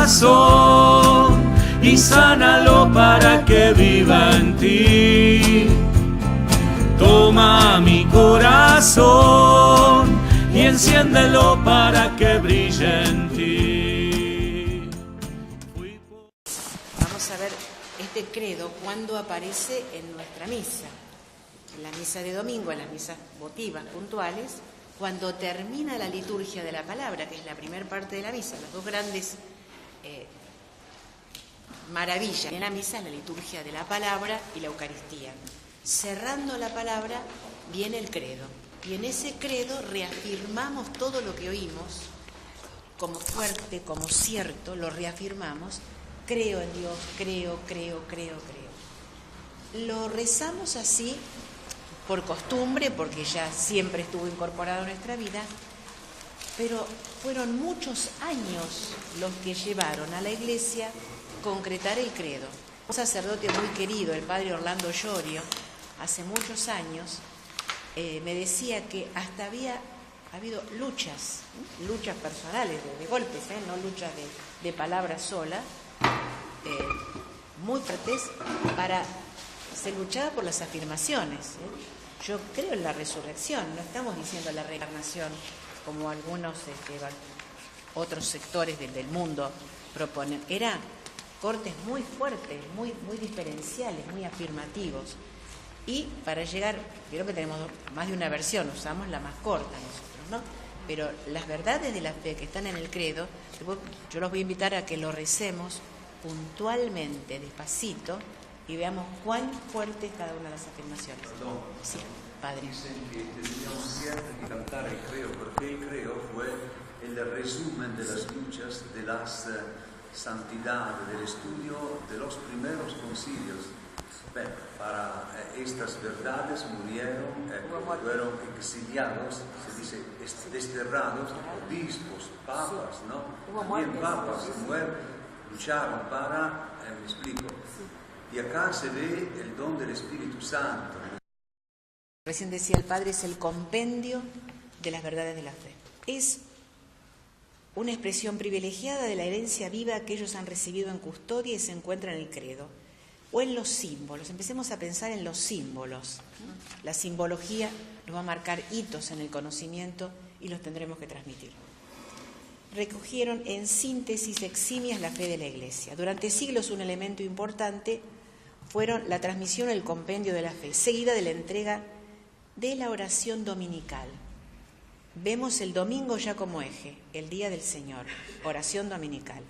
corazón y sánalo para que viva en ti. Toma mi corazón y enciéndelo para que brille en ti. Vamos a ver este credo cuando aparece en nuestra misa. En la misa de domingo, en las misas votivas puntuales, cuando termina la liturgia de la palabra, que es la primera parte de la misa, las dos grandes maravillas en la misa, la liturgia de la palabra y la Eucaristía. Cerrando la palabra viene el credo, y en ese credo reafirmamos todo lo que oímos, como fuerte, como cierto, lo reafirmamos. Creo en Dios, creo. Lo rezamos así por costumbre, porque ya siempre estuvo incorporado en nuestra vida, pero fueron muchos años los que llevaron a la Iglesia concretar el credo. Un sacerdote muy querido, el padre Orlando Llorio, hace muchos años, me decía que hasta había habido luchas personales, de golpes, no luchas de palabras solas, muy fuertes, se luchaba por las afirmaciones. Yo creo en la resurrección, no estamos diciendo la reencarnación como algunos otros sectores del mundo proponen. Eran cortes muy fuertes, muy diferenciales, muy afirmativos. Y para llegar, creo que tenemos más de una versión, usamos la más corta nosotros, ¿no? Pero las verdades de la fe que están en el credo, yo los voy a invitar a que lo recemos puntualmente, despacito, y veamos cuán fuerte es cada una de las afirmaciones. Perdón. Sí, padre. Dicen que teníamos siempre que cantar el credo, porque el credo fue el resumen de las luchas, de las santidades, del estudio de los primeros concilios. Para estas verdades murieron, fueron exiliados, se dice desterrados, obispos, papas, ¿no? También papas lucharon para, me explico. Y acá se ve el don del Espíritu Santo. Recién decía el padre, es el compendio de las verdades de la fe. Es una expresión privilegiada de la herencia viva que ellos han recibido en custodia y se encuentra en el credo. O en los símbolos, empecemos a pensar en los símbolos. La simbología nos va a marcar hitos en el conocimiento y los tendremos que transmitir. Recogieron en síntesis eximias la fe de la Iglesia. Durante siglos un elemento importante fueron la transmisión del compendio de la fe, seguida de la entrega de la oración dominical. Vemos el domingo ya como eje, el día del Señor, oración dominical.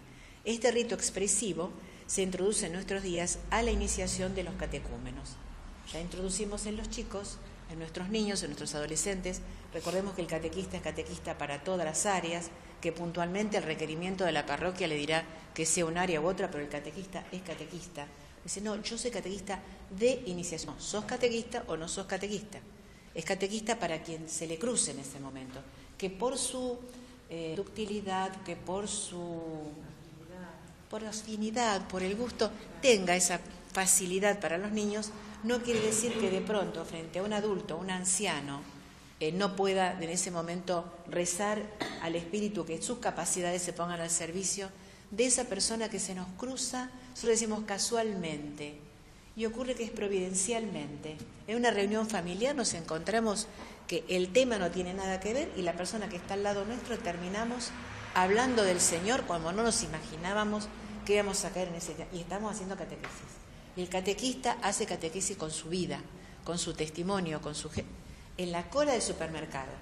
Este rito expresivo se introduce en nuestros días a la iniciación de los catecúmenos. Ya introducimos en los chicos, en nuestros niños, en nuestros adolescentes. Recordemos que el catequista es catequista para todas las áreas, que puntualmente el requerimiento de la parroquia le dirá que sea un área u otra, pero el catequista es catequista. Dice, no, yo soy catequista de iniciación. No, ¿sos catequista o no sos catequista? Es catequista para quien se le cruce en ese momento, que por su ductilidad, que por afinidad, por el gusto, tenga esa facilidad para los niños, no quiere decir que de pronto, frente a un adulto, un anciano, no pueda en ese momento rezar al Espíritu, que sus capacidades se pongan al servicio de esa persona que se nos cruza, nosotros decimos casualmente, y ocurre que es providencialmente. En una reunión familiar nos encontramos que el tema no tiene nada que ver y la persona que está al lado nuestro terminamos hablando del Señor cuando no nos imaginábamos que íbamos a caer en ese tema. Y estamos haciendo catequesis. Y el catequista hace catequesis con su vida, con su testimonio, en la cola del supermercado.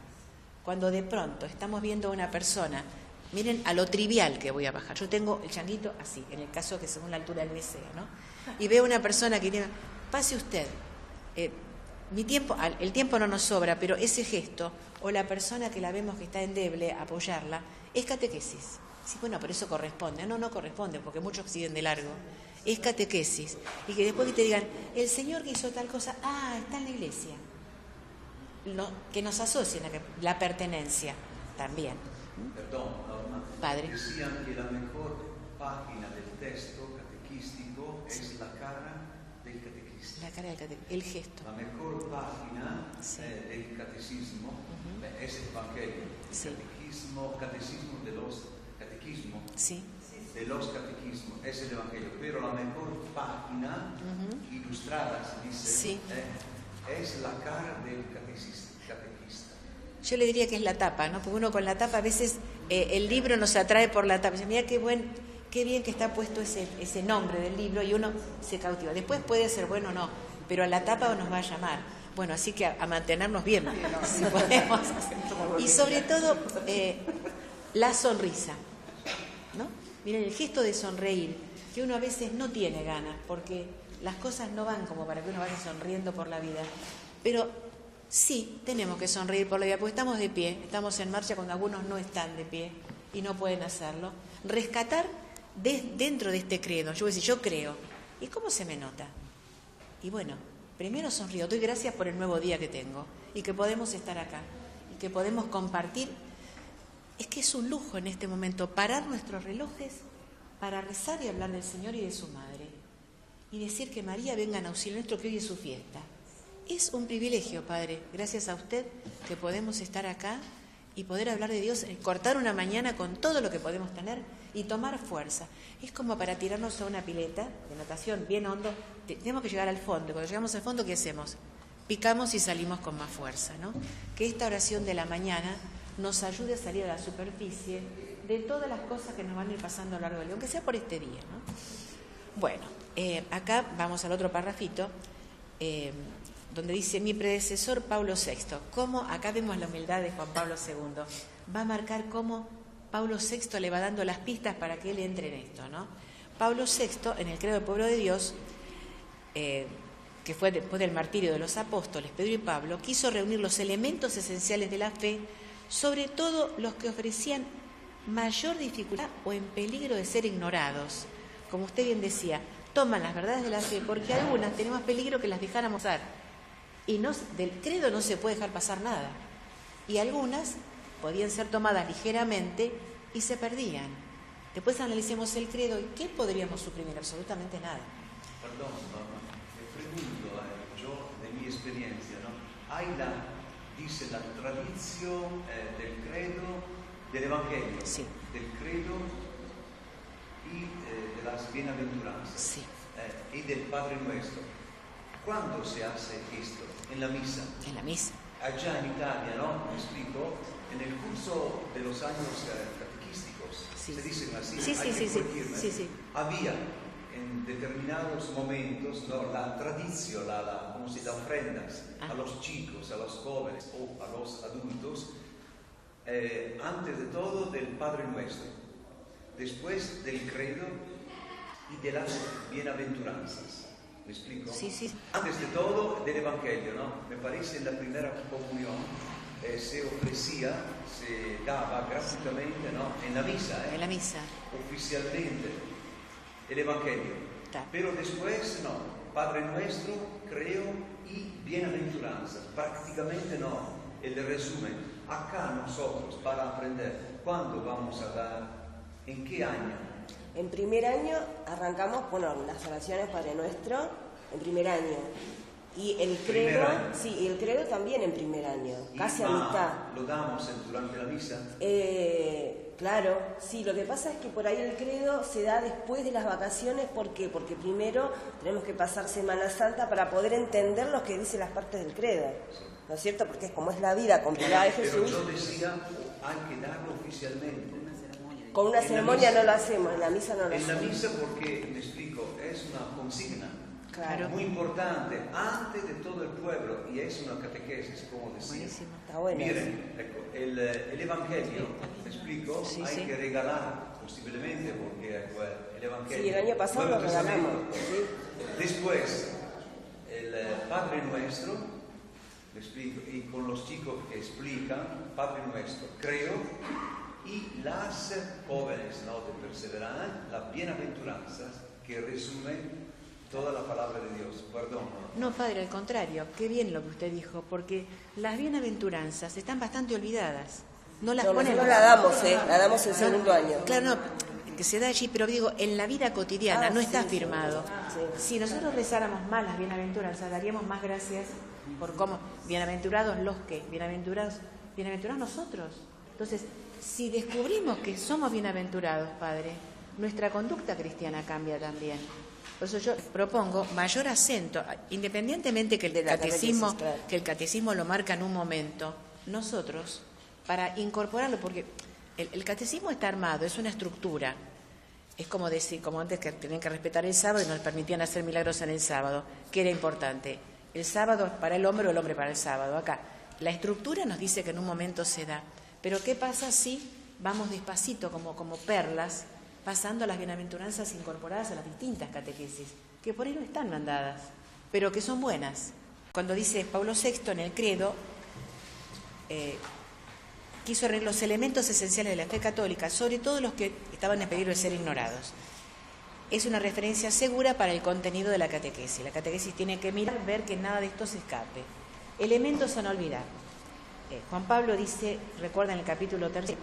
Cuando de pronto estamos viendo a una persona, miren a lo trivial que voy a bajar. Yo tengo el changuito así, en el caso que según la altura del meseo, ¿no? Y veo a una persona que tiene, pase usted. El tiempo no nos sobra, pero ese gesto, o la persona que la vemos que está endeble, apoyarla, es catequesis. Sí, bueno, pero eso corresponde. No corresponde, porque muchos siguen de largo. Es catequesis. Y que después que te digan, el Señor que hizo tal cosa, está en la iglesia. Que nos asocien a la pertenencia también. Perdón, Norma. Padre. Decían que la mejor página del texto catequístico es la cara del catequista. La cara del catequista, el gesto. La mejor página del catecismo es el Evangelio. Sí. Catecismo de los catequismos. Sí. de los catequismos es el Evangelio, pero la mejor página ilustrada, se dice, Sí. Es la cara del catequista. Yo le diría que es la tapa, ¿no? Porque uno con la tapa, a veces el libro nos atrae por la tapa. Dice, mira qué bien que está puesto ese nombre del libro, y uno se cautiva. Después puede ser bueno o no, pero a la tapa nos va a llamar. Bueno, así que a mantenernos bien, si podemos. Y sobre todo, la sonrisa, ¿no? Miren, el gesto de sonreír, que uno a veces no tiene ganas, porque las cosas no van como para que uno vaya sonriendo por la vida. Pero sí, tenemos que sonreír por la vida, porque estamos de pie, estamos en marcha cuando algunos no están de pie y no pueden hacerlo. Rescatar dentro de este credo. Yo voy a decir, yo creo. ¿Y cómo se me nota? Y bueno, primero sonrío, doy gracias por el nuevo día que tengo y que podemos estar acá y que podemos compartir. Es que es un lujo en este momento parar nuestros relojes para rezar y hablar del Señor y de su Madre y decir que María venga en auxilio nuestro, que hoy es su fiesta. Es un privilegio, Padre, gracias a usted, que podemos estar acá y poder hablar de Dios, cortar una mañana con todo lo que podemos tener y tomar fuerza. Es como para tirarnos a una pileta de natación bien hondo. Tenemos que llegar al fondo. Cuando llegamos al fondo, ¿qué hacemos? Picamos y salimos con más fuerza, ¿no? Que esta oración de la mañana nos ayude a salir a la superficie de todas las cosas que nos van a ir pasando a lo largo del día, aunque sea por este día, ¿no? Bueno, acá vamos al otro parrafito, donde dice, mi predecesor Pablo VI, cómo, acá vemos la humildad de Juan Pablo II, va a marcar cómo Pablo VI le va dando las pistas para que él entre en esto, ¿no? Pablo VI, en el credo del pueblo de Dios, que fue después del martirio de los apóstoles, Pedro y Pablo, quiso reunir los elementos esenciales de la fe, sobre todo los que ofrecían mayor dificultad o en peligro de ser ignorados. Como usted bien decía, toman las verdades de la fe, porque algunas tenemos peligro que las dejáramos pasar. Y del credo no se puede dejar pasar nada. Y algunas podían ser tomadas ligeramente y se perdían. Después analicemos el credo y ¿qué podríamos suprimir? Absolutamente nada. Perdón, mamá, me pregunto, yo de mi experiencia, ¿no? Hay dice la tradición del credo, del Evangelio, sí, del credo y de las bienaventuranzas, sí, y del Padre Nuestro. ¿Cuándo se hace esto? En la misa. En la misa. Allá en Italia, ¿no? Me explico, en el curso de los años catequísticos, sí, se dicen así, sí. Había en determinados momentos, ¿no? La tradición, ¿cómo se llama? Ofrendas a los chicos, a los jóvenes o a los adultos, antes de todo del Padre Nuestro, después del credo y de las bienaventuranzas. ¿Me explico? Sí, sí. Antes de todo del Evangelio, ¿no? Me parece en la primera comunión se ofrecía, se daba gratuitamente, ¿no? En la misa, En la misa. Oficialmente el Evangelio. Pero después, no, Padre Nuestro, creo y bienaventuranzas. Prácticamente no, el resumen. Acá nosotros, para aprender, ¿cuándo vamos a dar? ¿En qué año? En primer año arrancamos, las oraciones Padre Nuestro, en primer año. Y el credo, sí, el credo también en primer año, casi a mitad. ¿Lo damos durante la misa? Claro, sí, lo que pasa es que por ahí el credo se da después de las vacaciones. ¿Por qué? Porque primero tenemos que pasar Semana Santa para poder entender lo que dicen las partes del credo, ¿no es cierto? Porque es como es la vida complicada de Jesús. Pero yo decía, hay que darlo oficialmente. Con una ceremonia no lo hacemos, en la misa no lo hacemos. En la misa porque, me explico, es una consigna. Claro. Muy importante, antes de todo el pueblo, y es una catequesis, como decía. Buenísimo. Está bueno. Miren, el Evangelio, me explico, hay que regalar, posiblemente, porque el Evangelio... Sí, el año pasado lo regalamos. Sí. Después, el Padre Nuestro, me explico, y con los chicos que explican, Padre Nuestro, creo, y las jóvenes, ¿no? De perseverancia, las bienaventuranzas, que resumen toda la palabra de Dios. Perdón. No, Padre, al contrario, qué bien lo que usted dijo, porque las bienaventuranzas están bastante olvidadas. No las ponen. Nosotros la damos el segundo año. Claro, no, que se da allí, pero digo, en la vida cotidiana no está firmado. Sí. Si nosotros rezáramos más las bienaventuranzas, daríamos más gracias por cómo, bienaventurados los que, bienaventurados nosotros. Entonces, si descubrimos que somos bienaventurados, Padre, nuestra conducta cristiana cambia también. Por eso yo propongo mayor acento, independientemente que el catecismo lo marca en un momento, nosotros, para incorporarlo, porque el catecismo está armado, es una estructura. Es como decir, como antes que tenían que respetar el sábado y nos permitían hacer milagros en el sábado, que era importante. El sábado para el hombre o el hombre para el sábado. Acá, la estructura nos dice que en un momento se da. Pero ¿qué pasa si vamos despacito, como perlas, pasando a las bienaventuranzas incorporadas a las distintas catequesis, que por ahí no están mandadas, pero que son buenas? Cuando dice Pablo VI en el credo, quiso reunir los elementos esenciales de la fe católica, sobre todo los que estaban en peligro de ser ignorados. Es una referencia segura para el contenido de la catequesis. La catequesis tiene que mirar, ver que nada de esto se escape. Elementos a no olvidar. Juan Pablo dice, recuerda en el capítulo 3,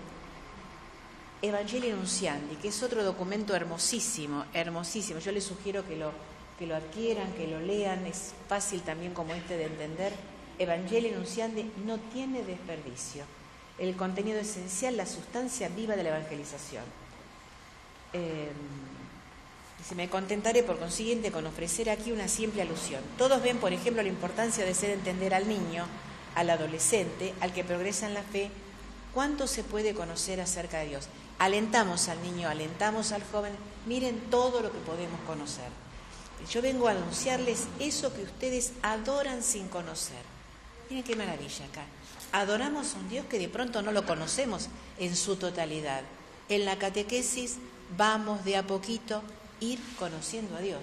Evangelii Nunciandi, que es otro documento hermosísimo, hermosísimo. Yo les sugiero que lo adquieran, que lo lean, es fácil también como este de entender. Evangelii Nunciandi no tiene desperdicio. El contenido esencial, la sustancia viva de la evangelización. Dice, me contentaré por consiguiente con ofrecer aquí una simple alusión. Todos ven, por ejemplo, la importancia de hacer entender al niño, al adolescente, al que progresa en la fe, cuánto se puede conocer acerca de Dios. Alentamos al niño, alentamos al joven, miren todo lo que podemos conocer. Yo vengo a anunciarles eso que ustedes adoran sin conocer. Miren qué maravilla acá. Adoramos a un Dios que de pronto no lo conocemos en su totalidad. En la catequesis vamos de a poquito ir conociendo a Dios,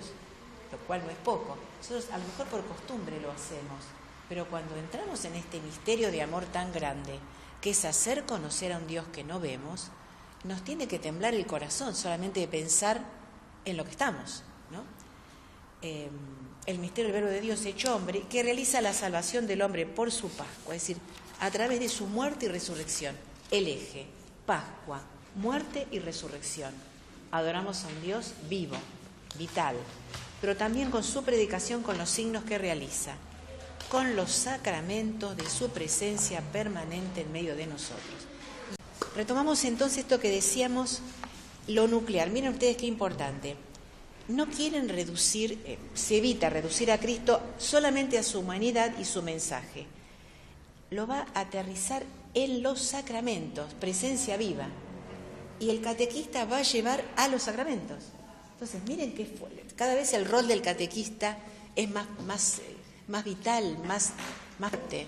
lo cual no es poco. Nosotros a lo mejor por costumbre lo hacemos, pero cuando entramos en este misterio de amor tan grande, que es hacer conocer a un Dios que no vemos, nos tiene que temblar el corazón solamente de pensar en lo que estamos, ¿no? El misterio del Verbo de Dios hecho hombre, que realiza la salvación del hombre por su Pascua, es decir, a través de su muerte y resurrección. El eje, Pascua, muerte y resurrección. Adoramos a un Dios vivo, vital, pero también con su predicación, con los signos que realiza, con los sacramentos de su presencia permanente en medio de nosotros. Retomamos entonces esto que decíamos, lo nuclear. Miren ustedes qué importante. No quieren reducir, se evita reducir a Cristo solamente a su humanidad y su mensaje. Lo va a aterrizar en los sacramentos, presencia viva. Y el catequista va a llevar a los sacramentos. Entonces, miren que cada vez el rol del catequista es más vital, más fuerte.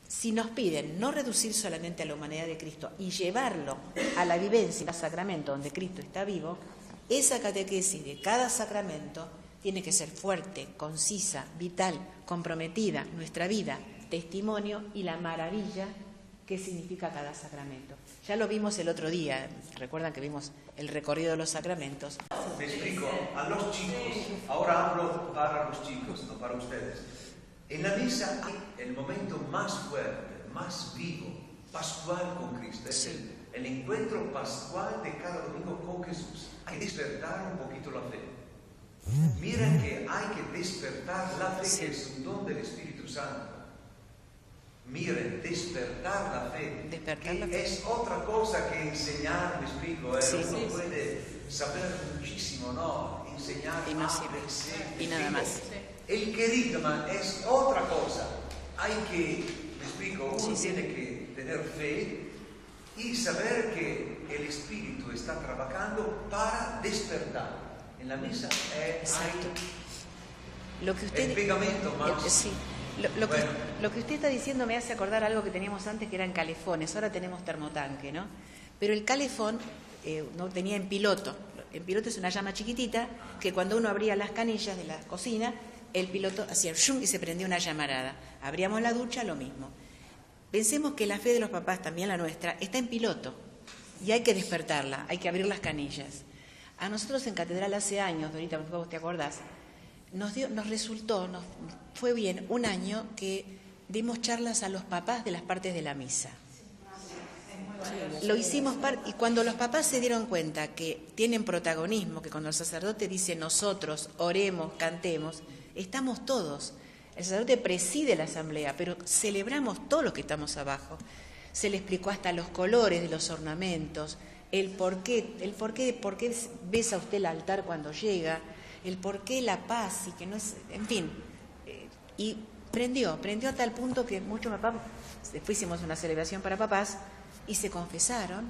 Si nos piden no reducir solamente a la humanidad de Cristo y llevarlo a la vivencia, al sacramento donde Cristo está vivo, esa catequesis de cada sacramento tiene que ser fuerte, concisa, vital, comprometida, nuestra vida, testimonio y la maravilla que significa cada sacramento. Ya lo vimos el otro día, recuerdan que vimos el recorrido de los sacramentos. Me explico, a los chicos, ahora hablo para los chicos, no para ustedes. En la misa hay el momento más fuerte, más vivo, pascual con Cristo. Es el encuentro pascual de cada domingo con Jesús. Hay que despertar un poquito la fe. Miren que hay que despertar la fe, que es un don del Espíritu Santo. Miren, despertar la fe, es otra cosa que enseñar, me explico. Uno puede saber muchísimo, ¿no? Enseñar y no sirve. Y nada más. El querigma es otra cosa. Hay que, me explico, uno tiene que tener fe y saber que el Espíritu está trabajando para despertar. En la misa hay lo que usted, el pegamento más... Lo que usted está diciendo me hace acordar algo que teníamos antes, que eran calefones. Ahora tenemos termotanque, ¿no? Pero el calefón no tenía en piloto. En piloto es una llama chiquitita que cuando uno abría las canillas de la cocina, el piloto hacía shum y se prendía una llamarada. Abríamos la ducha, lo mismo. Pensemos que la fe de los papás, también la nuestra, está en piloto y hay que despertarla, hay que abrir las canillas. A nosotros en Catedral hace años, Dorita, vos te acordás, nos fue bien un año que dimos charlas a los papás de las partes de la misa. Lo hicimos y cuando los papás se dieron cuenta que tienen protagonismo, que cuando el sacerdote dice nosotros oremos, cantemos, estamos todos. El sacerdote preside la asamblea, pero celebramos todos los que estamos abajo. Se le explicó hasta los colores de los ornamentos, el por qué besa usted el altar cuando llega, el por qué la paz y que no es, en fin, y prendió a tal punto que muchos papás, después hicimos una celebración para papás y se confesaron,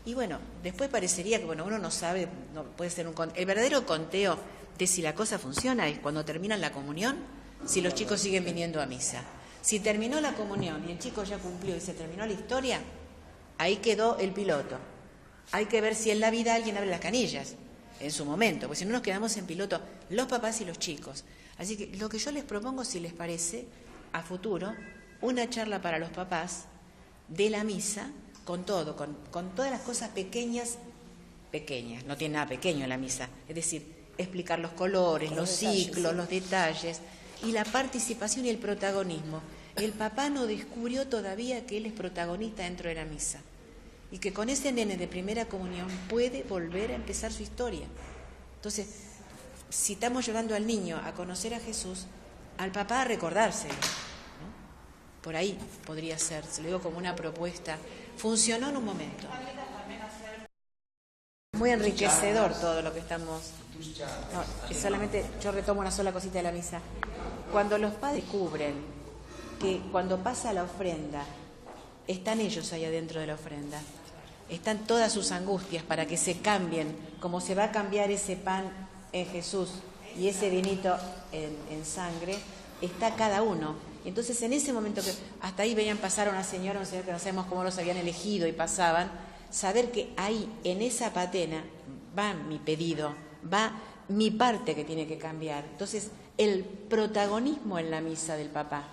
y bueno, después parecería que uno no sabe, no puede ser el verdadero conteo de si la cosa funciona es cuando terminan la comunión, si los chicos siguen viniendo a misa. Si terminó la comunión y el chico ya cumplió y se terminó la historia, ahí quedó el piloto. Hay que ver si en la vida alguien abre las canillas en su momento, porque si no nos quedamos en piloto los papás y los chicos. Así que lo que yo les propongo, si les parece, a futuro, una charla para los papás de la misa, con todo, con todas las cosas pequeñas, no tiene nada pequeño en la misa, es decir, explicar los colores, los ciclos, los detalles, y la participación y el protagonismo. El papá no descubrió todavía que él es protagonista dentro de la misa y que con ese nene de primera comunión puede volver a empezar su historia. Entonces, si estamos llevando al niño a conocer a Jesús, al papá a recordárselo, ¿no? Por ahí podría ser, se lo digo como una propuesta. Funcionó en un momento. Muy enriquecedor todo lo que estamos... No, solamente yo retomo una sola cosita de la misa. Cuando los padres descubren que cuando pasa la ofrenda, están ellos ahí adentro de la ofrenda, están todas sus angustias para que se cambien, como se va a cambiar ese pan en Jesús y ese vinito en sangre, está cada uno. Entonces en ese momento que hasta ahí veían pasar a una señora, un señor que no sabemos cómo los habían elegido y pasaban, saber que ahí en esa patena va mi pedido, va mi parte que tiene que cambiar. Entonces el protagonismo en la misa del papá,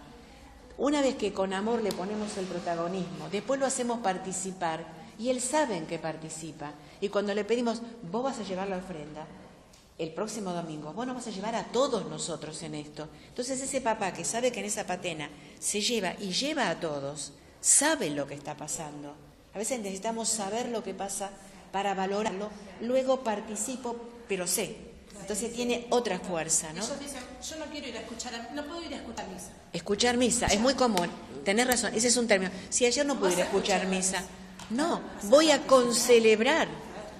una vez que con amor le ponemos el protagonismo, después lo hacemos participar y él sabe en qué participa. Y cuando le pedimos, vos vas a llevar la ofrenda el próximo domingo, vos nos vas a llevar a todos nosotros en esto. Entonces ese papá que sabe que en esa patena se lleva y lleva a todos, sabe lo que está pasando. A veces necesitamos saber lo que pasa para valorarlo, luego participo, pero sé. Entonces tiene otra fuerza, ¿no? Ellos dicen, yo no quiero ir a escuchar, no puedo ir a escuchar misa. Escuchar misa, es muy común, tenés razón, ese es un término. Si ayer no pude ir a escuchar misa, no, voy a concelebrar,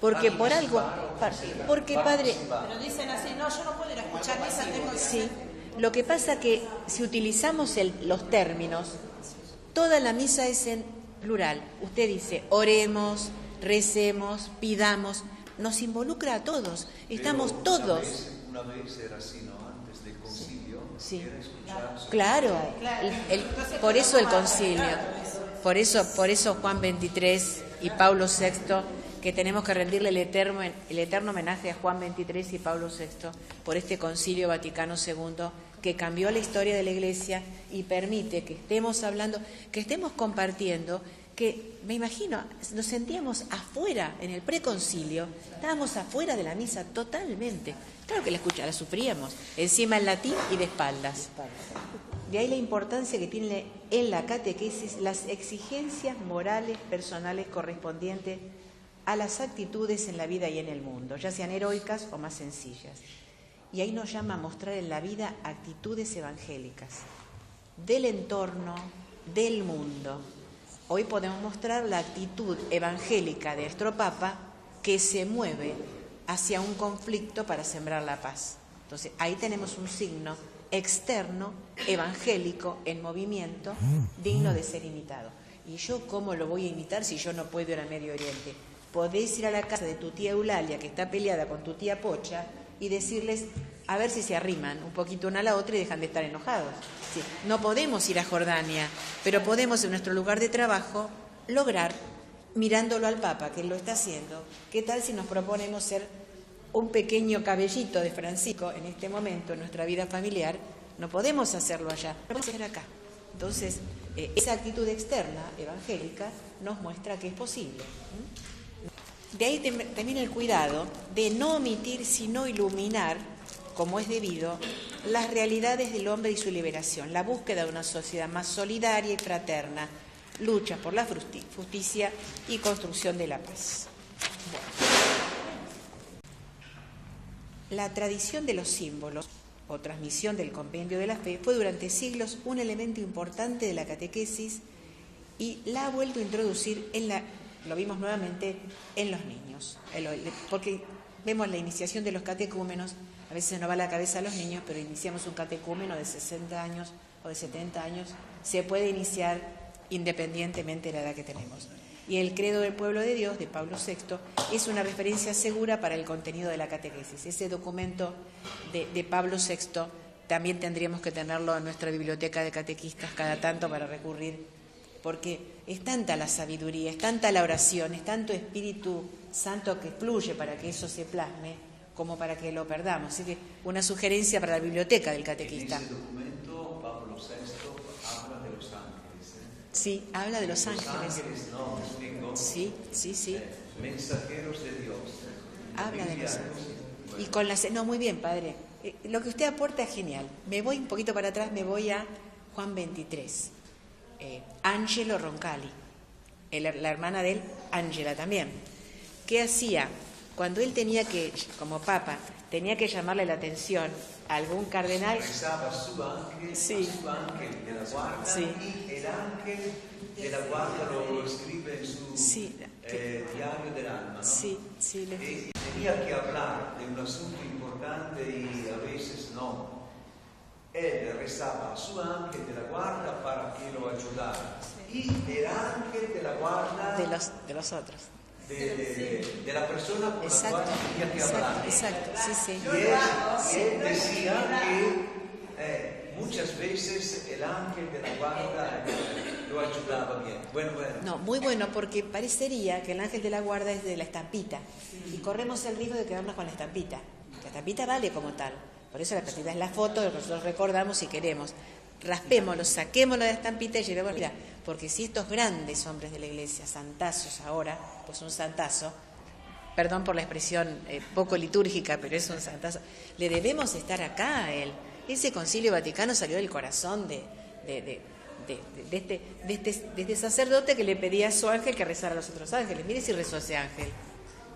porque por algo, porque padre... Pero dicen así, no, yo no puedo ir a escuchar misa, tengo que... Sí, lo que pasa que si utilizamos los términos, toda la misa es en plural. Usted dice, oremos, recemos, pidamos, nos involucra a todos, estamos pero todos. Una vez era así, ¿no? Antes del concilio, Sí. era escuchar... Claro, por eso el concilio, por eso Juan XXIII y Pablo VI, que tenemos que rendirle el eterno homenaje a Juan XXIII y Pablo VI por este concilio Vaticano II que cambió la historia de la Iglesia y permite que estemos hablando, que estemos compartiendo, que me imagino, nos sentíamos afuera en el preconcilio, estábamos afuera de la misa totalmente. Claro que la sufríamos, encima en latín y de espaldas. De ahí la importancia que tiene en la catequesis las exigencias morales personales correspondientes a las actitudes en la vida y en el mundo, ya sean heroicas o más sencillas. Y ahí nos llama a mostrar en la vida actitudes evangélicas, del entorno, del mundo. Hoy podemos mostrar la actitud evangélica de nuestro Papa que se mueve hacia un conflicto para sembrar la paz. Entonces, ahí tenemos un signo externo, evangélico, en movimiento, digno de ser imitado. ¿Y yo cómo lo voy a imitar si yo no puedo ir a Medio Oriente? Podéis ir a la casa de tu tía Eulalia, que está peleada con tu tía Pocha, y decirles, a ver si se arriman un poquito una a la otra y dejan de estar enojados. Sí, no podemos ir a Jordania, pero podemos en nuestro lugar de trabajo lograr, mirándolo al Papa, que él lo está haciendo, ¿qué tal si nos proponemos ser un pequeño cabellito de Francisco en este momento en nuestra vida familiar? No podemos hacerlo allá, lo podemos hacer acá. Entonces, esa actitud externa, evangélica, nos muestra que es posible. De ahí también el cuidado de no omitir, sino iluminar, como es debido, las realidades del hombre y su liberación, la búsqueda de una sociedad más solidaria y fraterna, lucha por la justicia y construcción de la paz. La tradición de los símbolos o transmisión del compendio de la fe fue durante siglos un elemento importante de la catequesis y la ha vuelto a introducir en la lo vimos nuevamente en los niños, porque vemos la iniciación de los catecúmenos, a veces nos va la cabeza a los niños, pero iniciamos un catecúmeno de 60 años o de 70 años, se puede iniciar independientemente de la edad que tenemos. Y el credo del pueblo de Dios, de Pablo VI, es una referencia segura para el contenido de la catequesis. Ese documento de Pablo VI también tendríamos que tenerlo en nuestra biblioteca de catequistas cada tanto para recurrir, porque es tanta la sabiduría, es tanta la oración, es tanto Espíritu Santo que fluye para que eso se plasme, como para que lo perdamos. Así que una sugerencia para la biblioteca del catequista. En ese documento Pablo VI habla de los ángeles. Sí, habla de los ángeles. Los ángeles, no, me explico. Sí. Mensajeros de Dios. Habla de los ángeles. Y con las... No, muy bien, padre. Lo que usted aporta es genial. Me voy un poquito para atrás, me voy a Juan 23. Angelo Roncalli, la hermana de él, Ángela también. ¿Qué hacía? Cuando él tenía que, como papa, tenía que llamarle la atención a algún cardenal. Rezaba su ángel, Sí. su ángel de la guarda, Sí. y el ángel de la guarda lo escribe en su diario del alma, ¿no? Sí. Y tenía que hablar de un asunto importante y a veces no. Él rezaba a su ángel de la guarda para que lo ayudara. Y el ángel de la guarda De los otros. de la persona con Exacto, la cual tenía que hablar. exacto, sí. Y él decía que muchas veces el ángel de la guarda lo ayudaba bien. Bueno. No, muy bueno, porque parecería que el ángel de la guarda es de la estampita. Y corremos el riesgo de quedarnos con la estampita. La estampita vale como tal. Por eso la estampita es la foto que nosotros recordamos y queremos. Raspémoslo, saquémoslo de la estampita y llevémoslo. Mira, porque si estos grandes hombres de la Iglesia, santazos ahora, pues un santazo, perdón por la expresión poco litúrgica, pero es un santazo, le debemos estar acá a él. Ese Concilio Vaticano salió del corazón de este sacerdote que le pedía a su ángel que rezara a los otros ángeles. Mire si rezó ese ángel,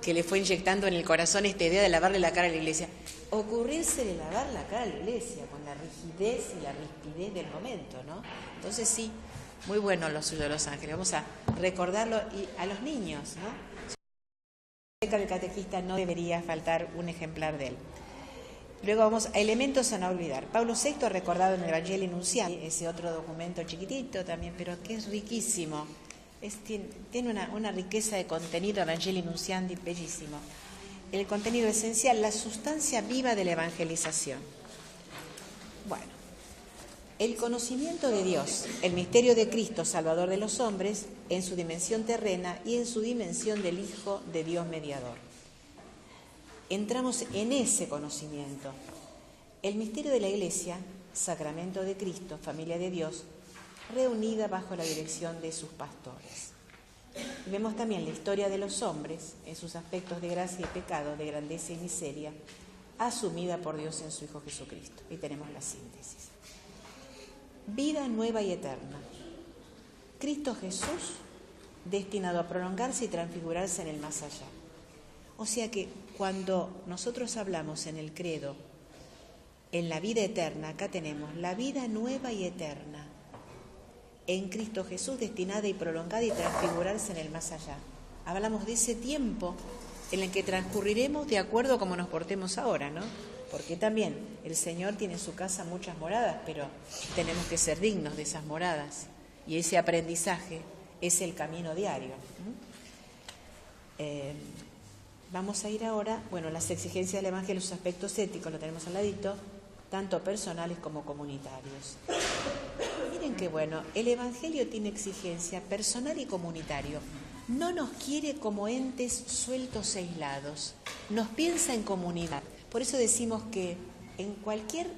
que le fue inyectando en el corazón esta idea de lavarle la cara a la Iglesia. Ocurrirse de lavar la cara a la Iglesia con la rigidez y la rispidez del momento, ¿no? Entonces sí, muy bueno lo suyo de los ángeles. Vamos a recordarlo y a los niños, ¿no? En la catequista no debería faltar un ejemplar de él. Luego vamos a elementos a no olvidar. Pablo VI ha recordado en el Evangelio Nunciandi, ese otro documento chiquitito también, pero que es riquísimo. Tiene una riqueza de contenido, Evangelio Nunciandi, bellísimo. El contenido esencial, la sustancia viva de la evangelización. Bueno, el conocimiento de Dios, el misterio de Cristo, Salvador de los hombres, en su dimensión terrena y en su dimensión del Hijo de Dios mediador. Entramos en ese conocimiento. El misterio de la Iglesia, sacramento de Cristo, familia de Dios, reunida bajo la dirección de sus pastores. Y vemos también la historia de los hombres en sus aspectos de gracia y pecado, de grandeza y miseria, asumida por Dios en su Hijo Jesucristo. Y tenemos la síntesis. Vida nueva y eterna. Cristo Jesús, destinado a prolongarse y transfigurarse en el más allá. O sea que cuando nosotros hablamos en el credo, en la vida eterna, acá tenemos la vida nueva y eterna, en Cristo Jesús, destinada y prolongada y transfigurarse en el más allá. Hablamos de ese tiempo en el que transcurriremos de acuerdo a cómo nos portemos ahora, ¿no? Porque también el Señor tiene en su casa muchas moradas, pero tenemos que ser dignos de esas moradas. Y ese aprendizaje es el camino diario. Vamos a ir ahora, las exigencias del Evangelio, sus aspectos éticos, lo tenemos al ladito, tanto personales como comunitarios. Miren qué bueno, el Evangelio tiene exigencia personal y comunitario. No nos quiere como entes sueltos e aislados, nos piensa en comunidad. Por eso decimos que en cualquier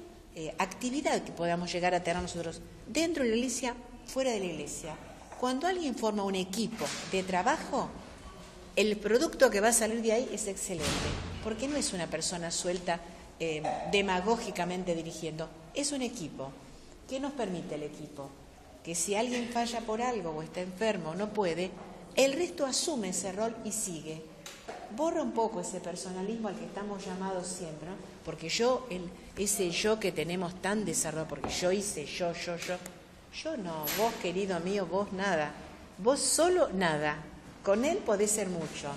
actividad que podamos llegar a tener nosotros, dentro de la Iglesia, fuera de la Iglesia, cuando alguien forma un equipo de trabajo, el producto que va a salir de ahí es excelente, porque no es una persona suelta demagógicamente dirigiendo, es un equipo. ¿Qué nos permite el equipo? Que si alguien falla por algo o está enfermo o no puede, el resto asume ese rol y sigue. Borra un poco ese personalismo al que estamos llamados siempre, ¿no? Porque ese yo que tenemos tan desarrollado, porque yo hice, yo no, vos querido mío, vos nada, vos solo nada. Con él podés ser mucho,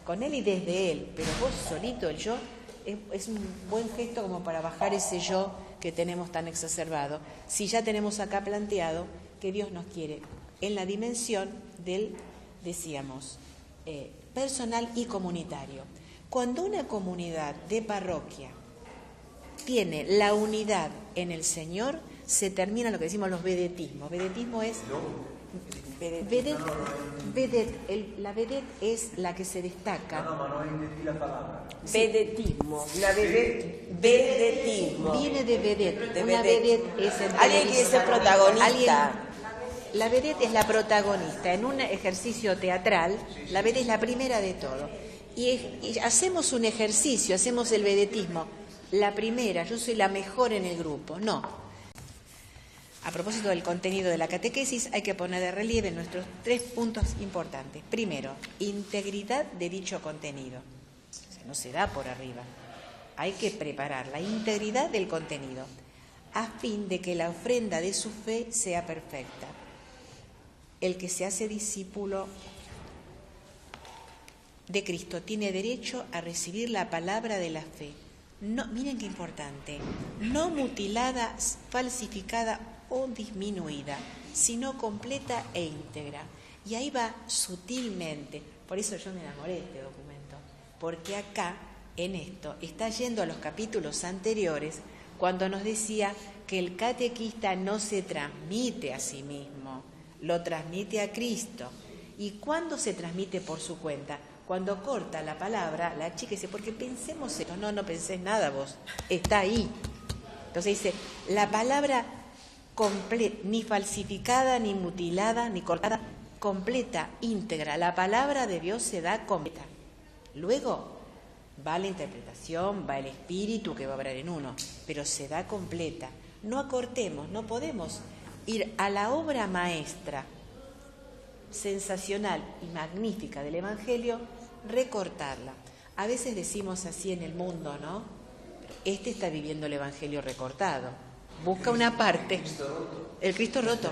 con él y desde él, pero vos solito, el yo, es un buen gesto como para bajar ese yo que tenemos tan exacerbado. Si ya tenemos acá planteado que Dios nos quiere en la dimensión del, decíamos, personal y comunitario. Cuando una comunidad de parroquia tiene la unidad en el Señor, se termina lo que decimos los vedetismos. Vedetismo es... la vedette es la que se destaca. No entendí la palabra. Vedetismo. Vedetismo. Viene de vedette. De Una vedette. vedette es el Alguien que es el protagonista. La vedette es la protagonista. En un ejercicio teatral, la vedette es la primera de todo. Y hacemos un ejercicio, hacemos el vedetismo. La primera, yo soy la mejor en el grupo. No. A propósito del contenido de la catequesis, hay que poner de relieve nuestros 3 puntos importantes. Primero, integridad de dicho contenido. O sea, no se da por arriba. Hay que preparar la integridad del contenido a fin de que la ofrenda de su fe sea perfecta. El que se hace discípulo de Cristo tiene derecho a recibir la palabra de la fe. No, miren qué importante, no mutilada, falsificada o disminuida, sino completa e íntegra. Y ahí va sutilmente, por eso yo me enamoré de este documento, porque acá, en esto, está yendo a los capítulos anteriores, cuando nos decía que el catequista no se transmite a sí mismo, lo transmite a Cristo. ¿Y cuándo se transmite por su cuenta? Cuando corta la palabra, la chica dice, porque pensemos esto. No pensés nada vos, está ahí. Entonces dice, la palabra ni falsificada, ni mutilada, ni cortada, completa, íntegra. La palabra de Dios se da completa. Luego va la interpretación, va el espíritu que va a obrar en uno, pero se da completa. No acortemos, no podemos ir a la obra maestra sensacional y magnífica del Evangelio, recortarla. A veces decimos así en el mundo, ¿no? Este está viviendo el Evangelio recortado. Busca una parte. El Cristo roto.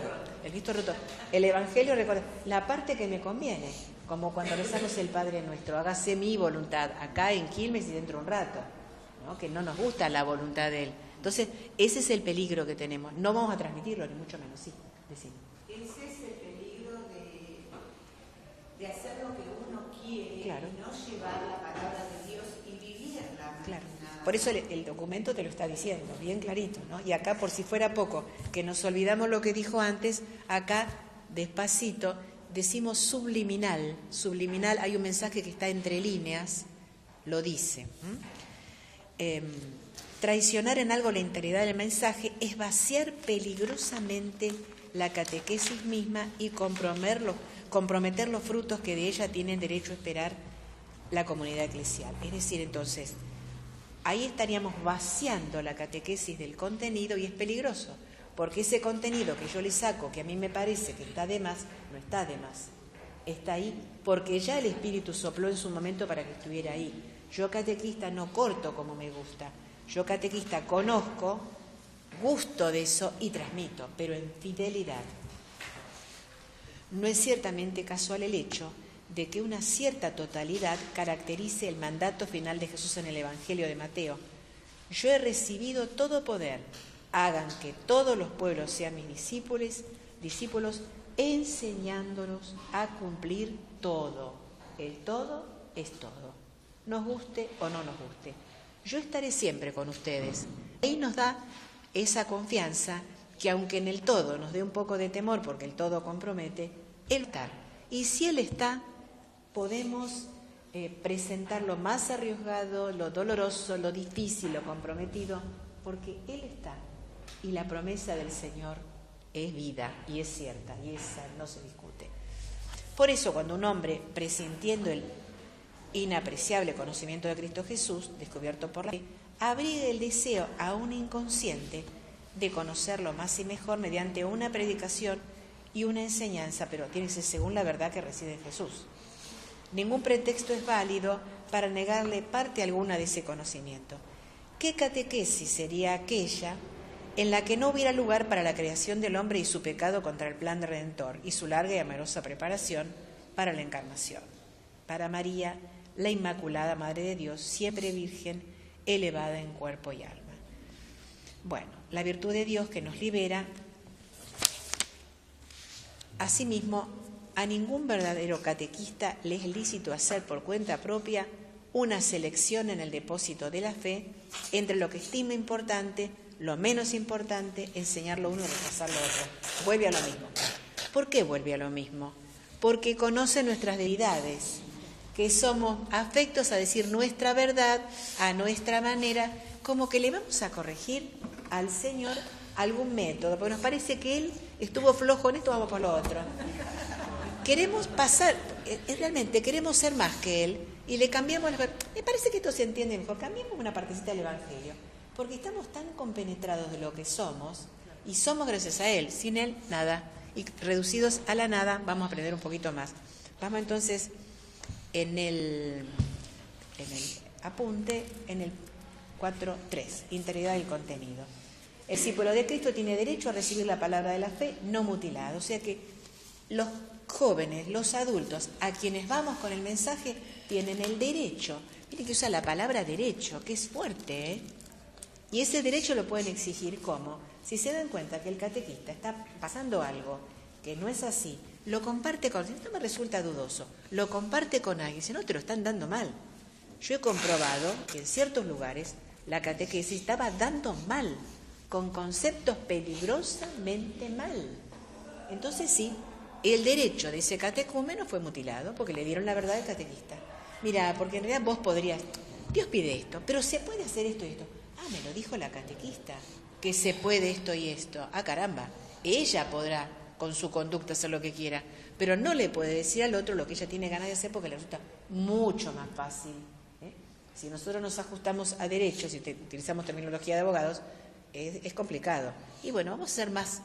El Evangelio recortado. La parte que me conviene. Como cuando rezamos el Padre Nuestro. Hágase mi voluntad. Acá en Quilmes y dentro de un rato. ¿No? Que no nos gusta la voluntad de Él. Entonces, ese es el peligro que tenemos. No vamos a transmitirlo, ni mucho menos. Sí, decimos. Ese es el peligro de hacer lo que uno quiere, claro, y no llevar la palabra de Dios y vivirla. Claro. Por eso el documento te lo está diciendo, bien clarito, ¿no? Y acá, por si fuera poco, que nos olvidamos lo que dijo antes, acá, despacito, decimos subliminal. Subliminal, hay un mensaje que está entre líneas, lo dice. Traicionar en algo la integridad del mensaje es vaciar peligrosamente la catequesis misma y comprometer los frutos que de ella tienen derecho a esperar la comunidad eclesial. Es decir, entonces, ahí estaríamos vaciando la catequesis del contenido y es peligroso, porque ese contenido que yo le saco, que a mí me parece que está de más, no está de más. Está ahí porque ya el Espíritu sopló en su momento para que estuviera ahí. Yo catequista no corto como me gusta. Yo catequista conozco, gusto de eso y transmito, pero en fidelidad. No es ciertamente casual el hecho de que una cierta totalidad caracterice el mandato final de Jesús en el Evangelio de Mateo. Yo he recibido todo poder, hagan que todos los pueblos sean mis discípulos, enseñándolos a cumplir todo. El todo es todo, nos guste o no nos guste. Yo estaré siempre con ustedes. Ahí nos da esa confianza que aunque en el todo nos dé un poco de temor, porque el todo compromete, Él está. Y si Él está, podemos presentar lo más arriesgado, lo doloroso, lo difícil, lo comprometido, porque Él está. Y la promesa del Señor es vida y es cierta, y esa no se discute. Por eso cuando un hombre, presintiendo el inapreciable conocimiento de Cristo Jesús, descubierto por la fe, abriga el deseo aún inconsciente de conocerlo más y mejor mediante una predicación y una enseñanza, pero tiene que ser según la verdad que reside en Jesús. Ningún pretexto es válido para negarle parte alguna de ese conocimiento. ¿Qué catequesis sería aquella en la que no hubiera lugar para la creación del hombre y su pecado contra el plan redentor y su larga y amorosa preparación, para la encarnación. Para María, la Inmaculada Madre de Dios, siempre virgen, elevada en cuerpo y alma. Bueno, la virtud de Dios que nos libera. Asimismo, a ningún verdadero catequista le es lícito hacer por cuenta propia una selección en el depósito de la fe entre lo que estima importante, lo menos importante, enseñar lo uno y rechazar lo otro. Vuelve a lo mismo. ¿Por qué vuelve a lo mismo? Porque conoce nuestras debilidades, que somos afectos a decir nuestra verdad a nuestra manera, como que le vamos a corregir al Señor algún método, porque nos parece que Él estuvo flojo en esto, vamos por lo otro. Queremos pasar, realmente queremos ser más que Él, y le cambiamos, me parece que esto se entiende mejor, cambiamos una partecita del Evangelio, porque estamos tan compenetrados de lo que somos, y somos gracias a Él, sin Él nada, y reducidos a la nada vamos a aprender un poquito más. Vamos entonces en el apunte, en el 4.3, integridad del contenido. El discípulo de Cristo tiene derecho a recibir la palabra de la fe no mutilada, o sea que los jóvenes, los adultos, a quienes vamos con el mensaje, tienen el derecho. Miren que usa la palabra derecho, que es fuerte, ¿eh? Y ese derecho lo pueden exigir ¿cómo? Si se dan cuenta que el catequista está pasando algo que no es así, lo comparte con, esto me resulta dudoso, lo comparte con alguien, si no te lo están dando mal. Yo he comprobado que en ciertos lugares la catequesis estaba dando mal, con conceptos peligrosamente mal. Entonces sí, el derecho de ese catecúmeno fue mutilado porque le dieron la verdad al catequista. Mira, porque en realidad vos podrías, Dios pide esto, pero se puede hacer esto y esto. Ah, me lo dijo la catequista, que se puede esto y esto. Ah, caramba, ella podrá con su conducta hacer lo que quiera, pero no le puede decir al otro lo que ella tiene ganas de hacer porque le resulta mucho más fácil. Si nosotros nos ajustamos a derechos, si utilizamos terminología de abogados, es complicado. Y bueno, vamos a ser más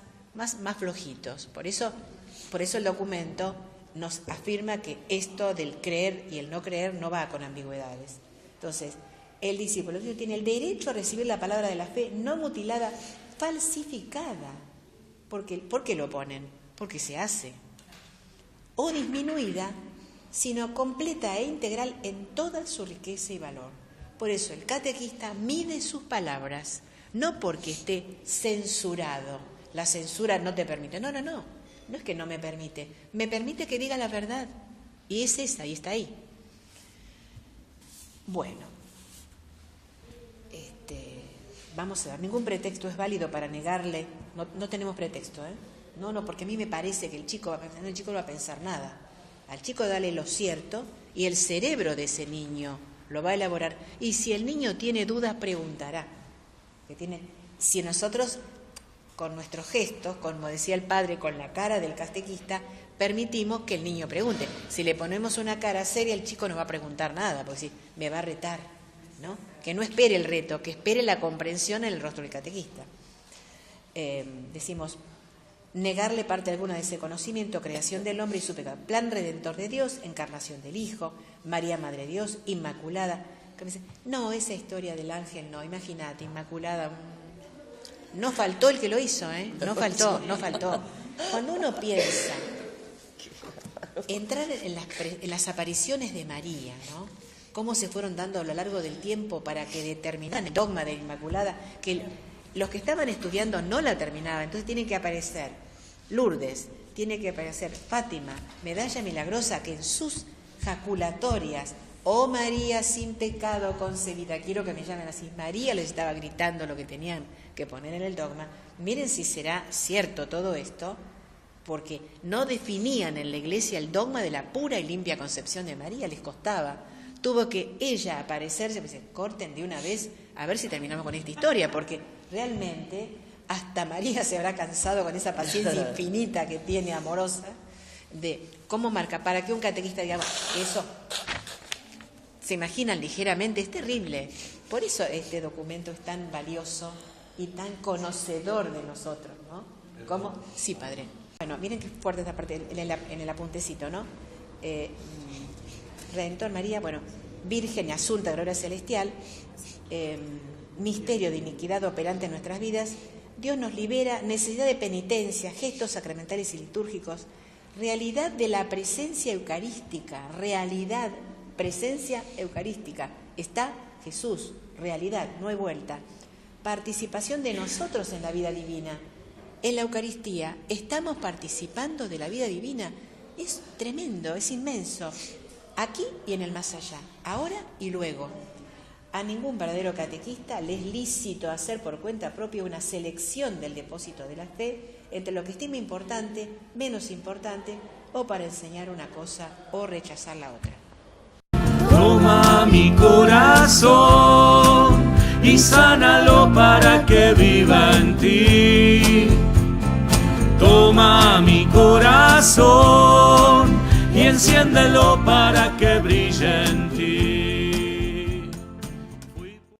flojitos. Por eso el documento nos afirma que esto del creer y el no creer no va con ambigüedades. Entonces, el discípulo tiene el derecho a recibir la palabra de la fe no mutilada, falsificada. ¿Por qué lo ponen? Porque se hace. O disminuida, sino completa e integral en toda su riqueza y valor. Por eso el catequista mide sus palabras, no porque esté censurado. La censura no te permite. No es que no me permite que diga la verdad. Y es esa, y está ahí. Bueno, vamos a ver, ningún pretexto es válido para negarle, no tenemos pretexto, ¿eh? No, porque a mí me parece que el chico no va a pensar nada. Al chico dale lo cierto y el cerebro de ese niño lo va a elaborar. Y si el niño tiene dudas, preguntará. Si nosotros, con nuestros gestos, como decía el padre, con la cara del catequista, permitimos que el niño pregunte. Si le ponemos una cara seria, el chico no va a preguntar nada, porque si me va a retar, ¿no? Que no espere el reto, que espere la comprensión en el rostro del catequista. Decimos, negarle parte alguna de ese conocimiento, creación del hombre y su pecado, plan redentor de Dios, encarnación del Hijo, María Madre de Dios, Inmaculada. No, esa historia del ángel no, imagínate, Inmaculada. No faltó el que lo hizo, ¿eh? No faltó. Cuando uno piensa entrar en las apariciones de María, ¿no? Cómo se fueron dando a lo largo del tiempo para que determinaran el dogma de Inmaculada, que los que estaban estudiando no la terminaban, entonces tiene que aparecer Lourdes, tiene que aparecer Fátima, Medalla Milagrosa, que en sus jaculatorias, oh María sin pecado concebida, quiero que me llamen así, María les estaba gritando lo que tenían que poner en el dogma. Miren si será cierto todo esto, porque no definían en la Iglesia el dogma de la pura y limpia concepción de María, les costaba. Tuvo que ella aparecerse, pues, corten de una vez, a ver si terminamos con esta historia, porque realmente hasta María se habrá cansado con esa paciencia infinita que tiene, amorosa, de cómo marca, para que un catequista diga, eso, se imaginan ligeramente, es terrible. Por eso este documento es tan valioso y tan conocedor de nosotros, ¿no? ¿Cómo? Sí, padre. Bueno, miren qué fuerte esta parte en el apuntecito, ¿no? Redentor María, bueno, Virgen y Asunta, Gloria Celestial, misterio de iniquidad operante en nuestras vidas, Dios nos libera, necesidad de penitencia, gestos sacramentales y litúrgicos, realidad de la presencia eucarística, realidad, presencia eucarística. Está Jesús, realidad, no hay vuelta. Participación de nosotros en la vida divina. En la Eucaristía estamos participando de la vida divina. Es tremendo, es inmenso. Aquí y en el más allá, ahora y luego. A ningún verdadero catequista le es lícito hacer por cuenta propia una selección del depósito de la fe entre lo que estime importante, menos importante, o para enseñar una cosa o rechazar la otra. Toma mi corazón y sánalo para que viva en ti. Toma mi corazón y enciéndelo para que brille en ti.